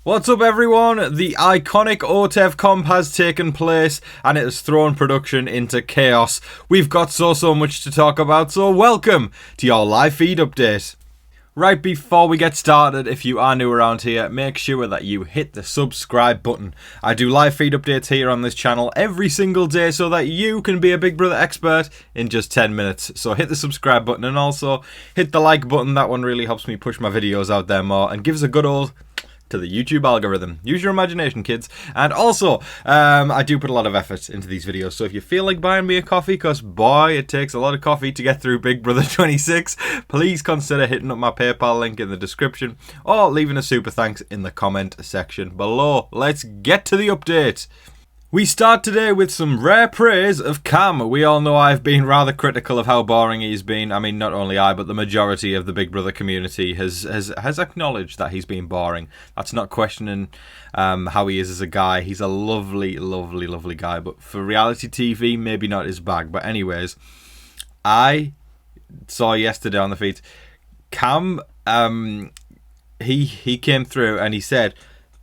What's up everyone? The iconic Otev comp has taken place and it has thrown production into chaos. We've got so much to talk about, so welcome to your live feed update. Right before we get started, if you are new around here, make sure that you hit the subscribe button. I do live feed updates here on this channel every single day so that you can be a Big Brother expert in just 10 minutes. So hit the subscribe button and also hit the like button. That one really helps me push my videos out there more and gives a good old to the YouTube algorithm. Use your imagination, kids. And also, I do put a lot of effort into these videos, so if you feel like buying me a coffee, because boy, it takes a lot of coffee to get through Big Brother 26, please consider hitting up my PayPal link in the description, or leaving a super thanks in the comment section below. Let's get to the update. We start today with some rare praise of Cam. We all know I've been rather critical of how boring he's been. I mean, not only I, but the majority of the Big Brother community has acknowledged that he's been boring. That's not questioning how he is as a guy. He's a lovely guy. But for reality TV, maybe not his bag. But anyways, I saw yesterday on the feed, Cam, he came through and he said,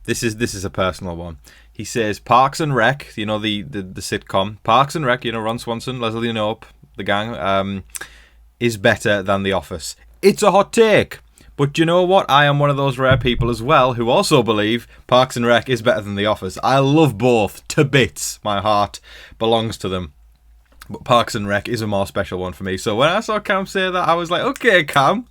this is a personal one. He says Parks and Rec, you know, the sitcom, Parks and Rec, you know, Ron Swanson, Leslie Knope, the gang, is better than The Office. It's a hot take, but you know what? I am one of those rare people as well who also believe Parks and Rec is better than The Office. I love both to bits. My heart belongs to them. But Parks and Rec is a more special one for me. So when I saw Cam say that, I was like, okay, Cam,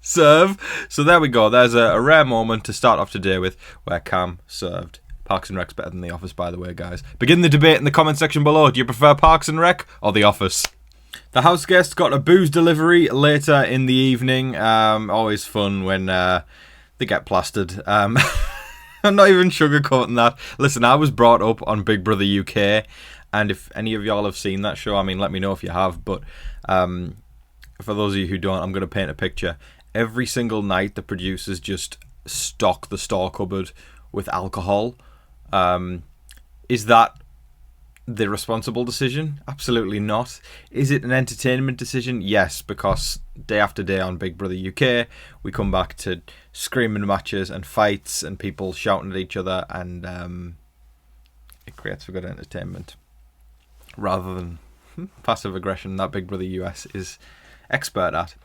serve. So there we go. There's a rare moment to start off today with where Cam served. Parks and Rec's better than The Office, by the way, guys. Begin the debate in the comment section below. Do you prefer Parks and Rec or The Office? The Houseguest got a booze delivery later in the evening. Always fun when they get plastered. I'm not even sugarcoating that. Listen, I was brought up on Big Brother UK, and if any of y'all have seen that show, I mean, let me know if you have. But for those of you who don't, I'm going to paint a picture. Every single night, the producers just stock the store cupboard with alcohol. Is that the responsible decision? Absolutely not. Is it an entertainment decision? Yes, because day after day on Big Brother UK, we come back to screaming matches and fights and people shouting at each other, and it creates for good entertainment rather than passive aggression that Big Brother US is expert at.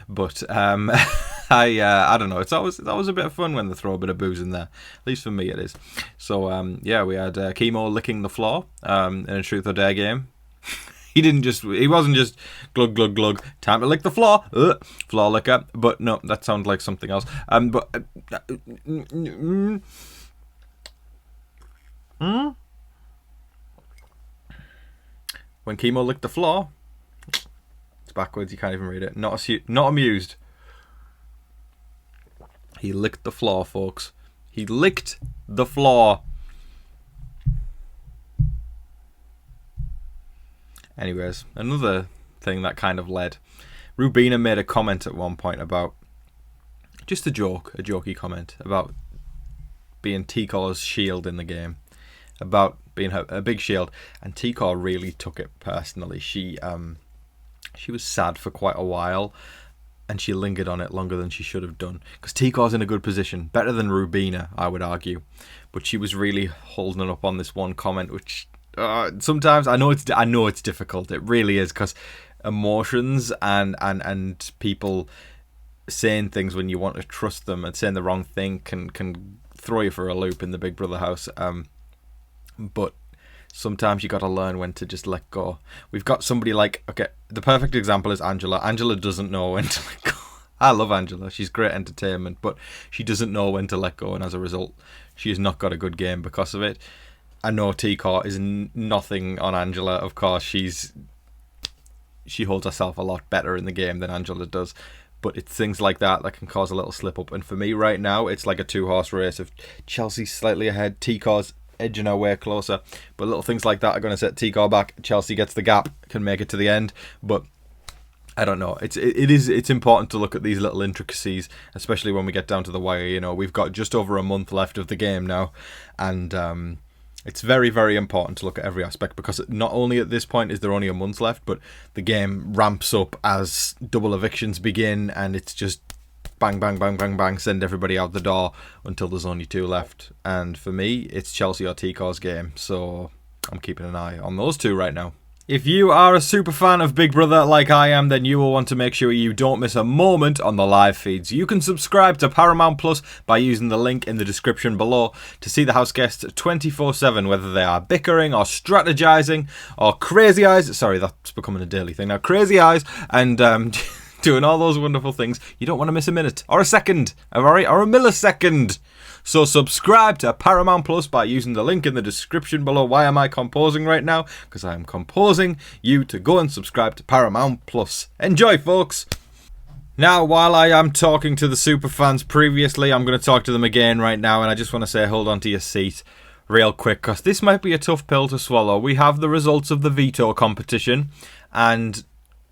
But I don't know, it's always a bit of fun when they throw a bit of booze in there, at least for me it is. So yeah, we had Chemo licking the floor in a truth or dare game. He wasn't just glug glug glug, time to lick the floor, floor licker. But no, that sounds like something else. When Chemo licked the floor, backwards, you can't even read it. Not amused. He licked the floor, folks. He licked the floor. Anyways, another thing that kind of led. Rubina made a comment at one point about, just a jokey comment about being T-Cor's shield in the game, about being a big shield, and T-Cor really took it personally. She was sad for quite a while, and she lingered on it longer than she should have done. Because T-Cor's in a good position, better than Rubina, I would argue. But she was really holding up on this one comment, which sometimes I know it's difficult. It really is, because emotions and people saying things when you want to trust them and saying the wrong thing can throw you for a loop in the Big Brother house. But sometimes you got to learn when to just let go. We've got somebody like, okay, the perfect example is Angela. Angela doesn't know when to let go. I love Angela. She's great entertainment, but she doesn't know when to let go, and as a result, she has not got a good game because of it. I know T-Cor is nothing on Angela. Of course, she holds herself a lot better in the game than Angela does. But it's things like that can cause a little slip up. And for me right now, it's like a two-horse race. If Chelsea's slightly ahead, T-Cor's edging our way closer, but little things like that are going to set T-Cor back. Chelsea gets the gap, can make it to the end, but I don't know. It's important to look at these little intricacies, especially when we get down to the wire. You know, we've got just over a month left of the game now, and it's very, very important to look at every aspect, because not only at this point is there only a month left, but the game ramps up as double evictions begin, and it's just bang, bang, bang, bang, bang, send everybody out the door until there's only 2 left. And for me, it's Chelsea or Tico's game. So I'm keeping an eye on those 2 right now. If you are a super fan of Big Brother like I am, then you will want to make sure you don't miss a moment on the live feeds. You can subscribe to Paramount Plus by using the link in the description below to see the house guests 24/7, whether they are bickering or strategizing or crazy eyes. Sorry, that's becoming a daily thing now. Crazy eyes and doing all those wonderful things. You don't want to miss a minute or a second, or a millisecond. So subscribe to Paramount Plus by using the link in the description below. Why am I composing right now? Because I am composing you to go and subscribe to Paramount Plus. Enjoy, folks! Now, while I am talking to the super fans previously, I'm going to talk to them again right now, and I just want to say hold on to your seat real quick, because this might be a tough pill to swallow. We have the results of the Veto competition, and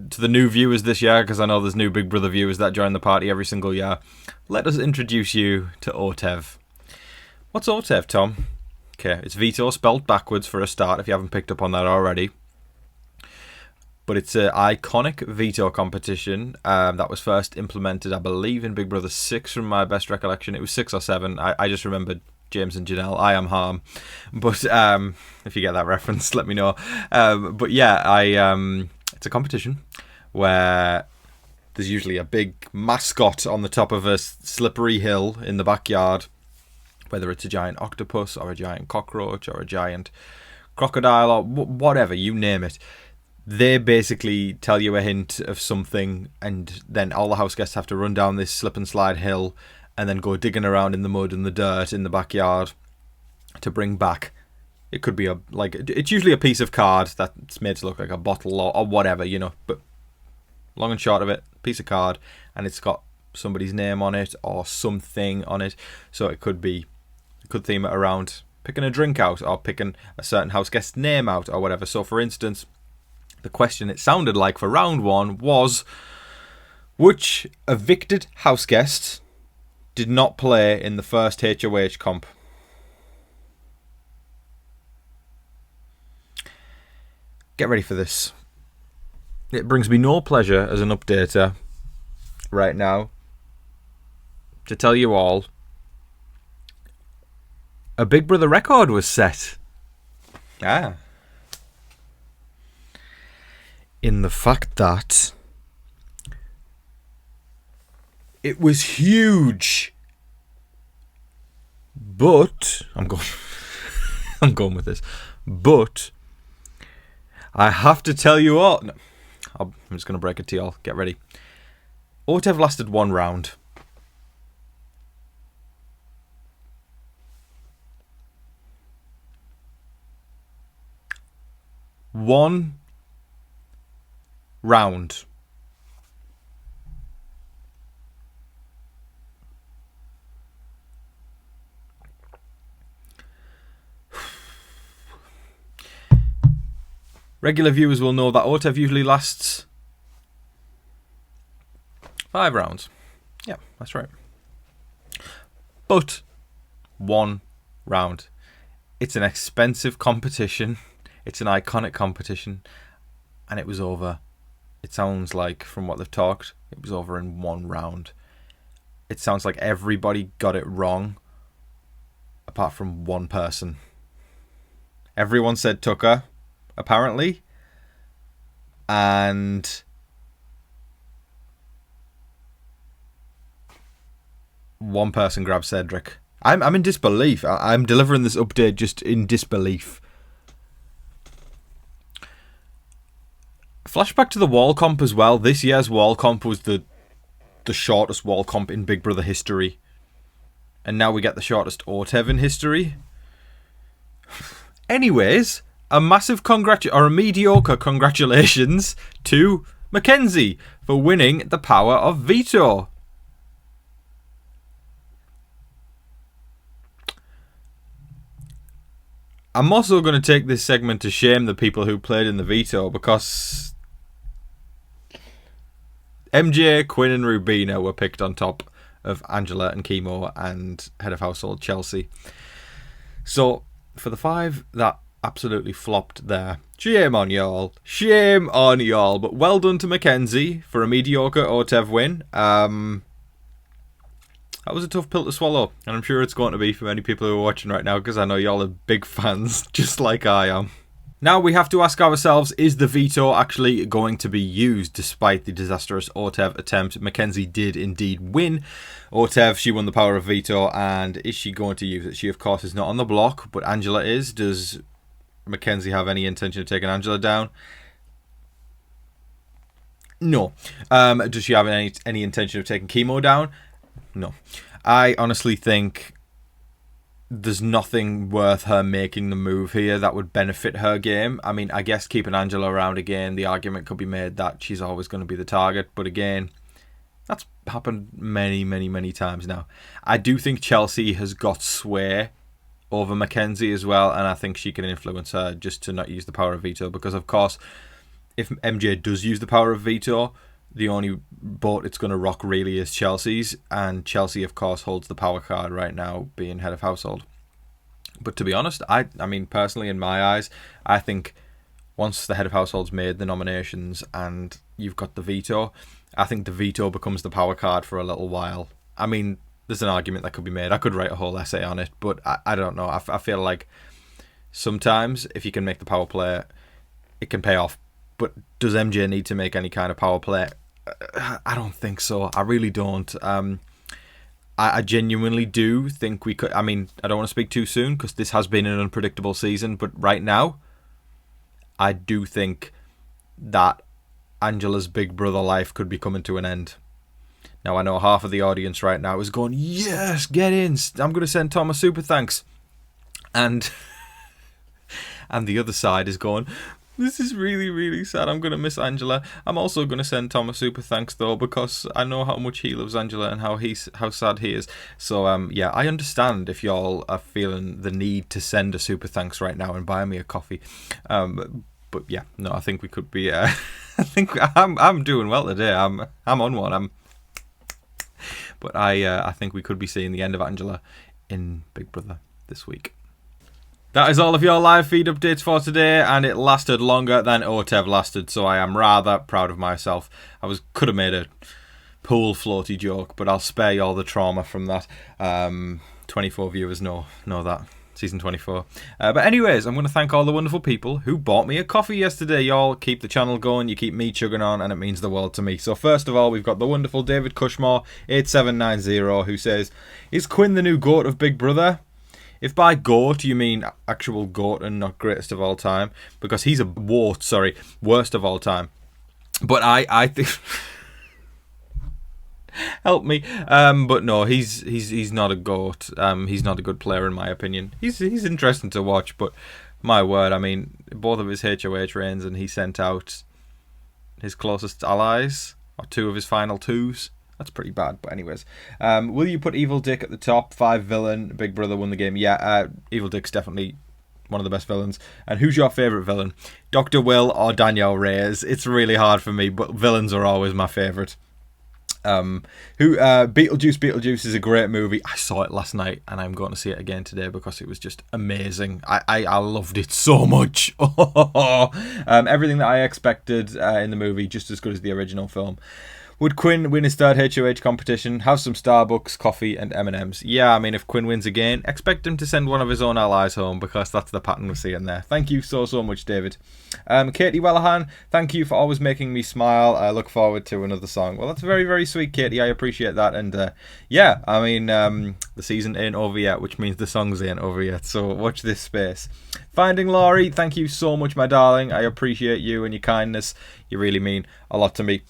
to the new viewers this year, because I know there's new Big Brother viewers that join the party every single year, let us introduce you to Otev. What's Otev, Tom? Okay, it's Veto spelled backwards for a start, if you haven't picked up on that already. But it's an iconic Veto competition that was first implemented, I believe, in Big Brother 6 from my best recollection. It was 6 or 7. I just remembered James and Janelle, I am harm. But if you get that reference, let me know. But yeah, it's a competition where there's usually a big mascot on the top of a slippery hill in the backyard, whether it's a giant octopus or a giant cockroach or a giant crocodile or whatever, you name it. They basically tell you a hint of something, and then all the house guests have to run down this slip and slide hill and then go digging around in the mud and the dirt in the backyard to bring back. It could be it's usually a piece of card that's made to look like a bottle or whatever, you know. But long and short of it, piece of card, and it's got somebody's name on it or something on it. So it could theme it around picking a drink out or picking a certain house guest's name out or whatever. So for instance, the question it sounded like for round 1 was, which evicted house guest did not play in the first HOH comp? Get ready for this. It brings me no pleasure as an updater right now to tell you all a Big Brother record was set. In the fact that it was huge. But I'm going with this. But I have to tell you all. No, I'm just going to break it to you all. Get ready. Otev lasted 1 round. One round. Regular viewers will know that Otev usually lasts 5 rounds. Yeah, that's right. But 1 round. It's an expensive competition. It's an iconic competition. And it was over. It sounds like, from what they've talked, it was over in 1 round. It sounds like everybody got it wrong, apart from one person. Everyone said Tucker, apparently. And one person grabbed Cedric. I'm in disbelief. I'm delivering this update just in disbelief. Flashback to the wall comp as well. This year's wall comp was the shortest wall comp in Big Brother history. And now we get the shortest Otev in history. Anyways, a mediocre congratulations to Mackenzie for winning the power of Veto. I'm also going to take this segment to shame the people who played in the Veto, because MJ, Quinn and Rubina were picked on top of Angela and Chemo and Head of Household Chelsea. So, for the 5 that absolutely flopped there, shame on y'all. Shame on y'all. But well done to Mackenzie for a mediocre Otev win. that was a tough pill to swallow, and I'm sure it's going to be for many people who are watching right now, because I know y'all are big fans, just like I am. Now we have to ask ourselves, is the veto actually going to be used? Despite the disastrous Otev attempt, Mackenzie did indeed win. Otev, she won the power of veto, and is she going to use it? She, of course, is not on the block, but Angela is. Does Mackenzie have any intention of taking Angela down? No. Does she have any intention of taking Chemo down? No. I honestly think there's nothing worth her making the move here that would benefit her game. I mean, I guess keeping Angela around again, the argument could be made that she's always going to be the target. But again, that's happened many, many, many times now. I do think Chelsea has got sway over Mackenzie as well, and I think she can influence her just to not use the power of veto, because, of course, if MJ does use the power of veto, the only boat it's going to rock really is Chelsea's, and Chelsea, of course, holds the power card right now, being head of household. But to be honest, I mean, personally, in my eyes, I think once the head of household's made the nominations and you've got the veto, I think the veto becomes the power card for a little while. I mean, there's an argument that could be made. I could write a whole essay on it, but I don't know. I feel like sometimes if you can make the power play, it can pay off. But does MJ need to make any kind of power play? I don't think so. I really don't. I genuinely do think we could. I mean, I don't want to speak too soon because this has been an unpredictable season. But right now, I do think that Angela's Big Brother life could be coming to an end. Now, I know half of the audience right now is going, yes, get in. I'm going to send Tom a super thanks. And the other side is going, this is really, really sad. I'm going to miss Angela. I'm also going to send Tom a super thanks, though, because I know how much he loves Angela and how sad he is. So, yeah, I understand if y'all are feeling the need to send a super thanks right now and buy me a coffee. But, yeah, no, I think we could be... I think I'm doing well today. I'm on one. But I think we could be seeing the end of Angela in Big Brother this week. That is all of your live feed updates for today, and it lasted longer than Otev lasted, so I am rather proud of myself. Could have made a pool floaty joke, but I'll spare you all the trauma from that. 24 viewers know that. Season 24. But anyways, I'm going to thank all the wonderful people who bought me a coffee yesterday. Y'all keep the channel going, you keep me chugging on, and it means the world to me. So first of all, we've got the wonderful David Cushmore 8790, who says, is Quinn the new GOAT of Big Brother? If by GOAT you mean actual GOAT and not greatest of all time, because he's worst of all time. But I think... Help me. But no, he's not a GOAT. He's not a good player in my opinion. He's interesting to watch, but my word, I mean, both of his HOH reigns and he sent out his closest allies, or two of his final twos. That's pretty bad, but anyways. Will you put Evil Dick at the top? 5 villain. Big Brother won the game. Yeah, Evil Dick's definitely one of the best villains. And who's your favourite villain? Dr. Will or Danielle Reyes? It's really hard for me, but villains are always my favourite. Beetlejuice is a great movie. I saw it last night and I'm going to see it again today because it was just amazing. I loved it so much. Everything that I expected in the movie, just as good as the original film. Would Quinn win his third HOH competition? Have some Starbucks, coffee and M&Ms. Yeah, I mean, if Quinn wins again, expect him to send one of his own allies home, because that's the pattern we're seeing there. Thank you so much, David. Katie Wellahan, thank you for always making me smile. I look forward to another song. Well, that's very, very sweet, Katie. I appreciate that. And yeah, I mean, the season ain't over yet, which means the songs ain't over yet. So watch this space. Finding Laurie, thank you so much, my darling. I appreciate you and your kindness. You really mean a lot to me.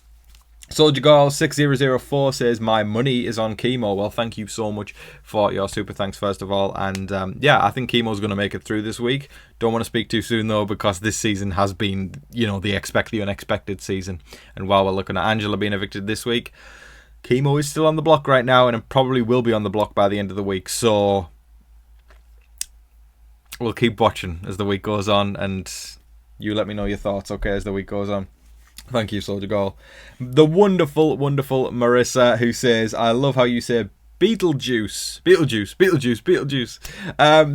Soldier Girl 6004 says, my money is on Chemo. Well, thank you so much for your super thanks, first of all. And yeah, I think Chemo's going to make it through this week. Don't want to speak too soon, though, because this season has been, the unexpected season. And while we're looking at Angela being evicted this week, Chemo is still on the block right now, and it probably will be on the block by the end of the week. So we'll keep watching as the week goes on, and you let me know your thoughts, okay, as the week goes on. Thank you, Soldier Girl. The wonderful, wonderful Marissa, who says, I love how you say Beetlejuice.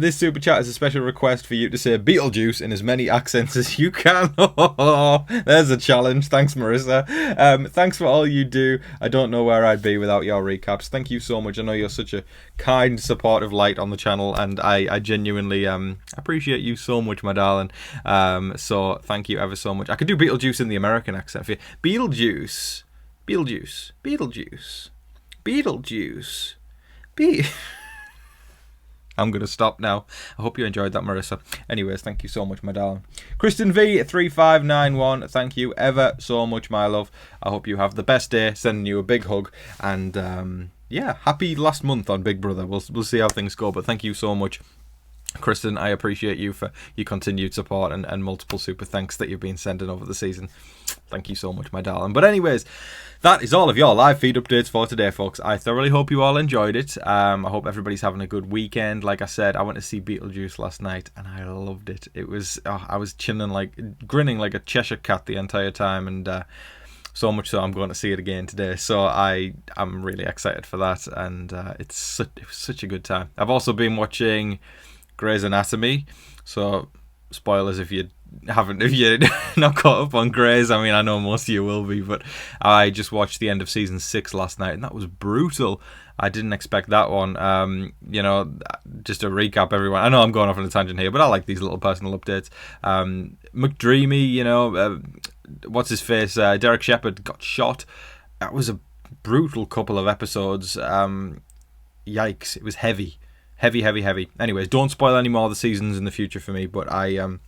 This super chat is a special request for you to say Beetlejuice in as many accents as you can. There's a challenge. Thanks, Marissa. Thanks for all you do. I don't know where I'd be without your recaps. Thank you so much. I know you're such a kind, supportive light on the channel, and I genuinely appreciate you so much, my darling. So thank you ever so much. I could do Beetlejuice in the American accent for you. Beetlejuice. I'm going to stop now. I hope you enjoyed that, Marissa. Anyways, thank you so much, my darling. Kristen V3591, thank you ever so much, my love. I hope you have the best day. Sending you a big hug. And yeah, happy last month on Big Brother. We'll see how things go. But thank you so much, Kristen. I appreciate you for your continued support and multiple super thanks that you've been sending over the season. Thank you so much, my darling. But anyways, that is all of your live feed updates for today, folks. I thoroughly hope you all enjoyed it. I hope everybody's having a good weekend. Like I said, I went to see Beetlejuice last night and I loved it. It was I was grinning like a Cheshire cat the entire time, and so much so I'm going to see it again today. So I'm really excited for that, and it was such a good time. I've also been watching Grey's Anatomy, so spoilers if you're not caught up on Grey's. I mean, I know most of you will be, but I just watched the end of season 6 last night, and that was brutal. I didn't expect that one. Just to recap, everyone, I know I'm going off on a tangent here, but I like these little personal updates. McDreamy, what's his face, Derek Shepherd got shot. That was a brutal couple of episodes. Yikes, it was heavy. Anyways, don't spoil any more of the seasons in the future for me, but I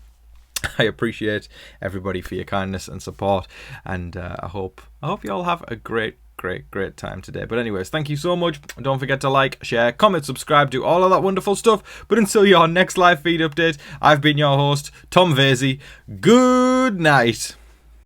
appreciate everybody for your kindness and support, and I hope you all have a great time today. But anyways, thank you so much. Don't forget to like, share, comment, subscribe, do all of that wonderful stuff. But until your next live feed update, I've been your host, Tom Vasey. Good night.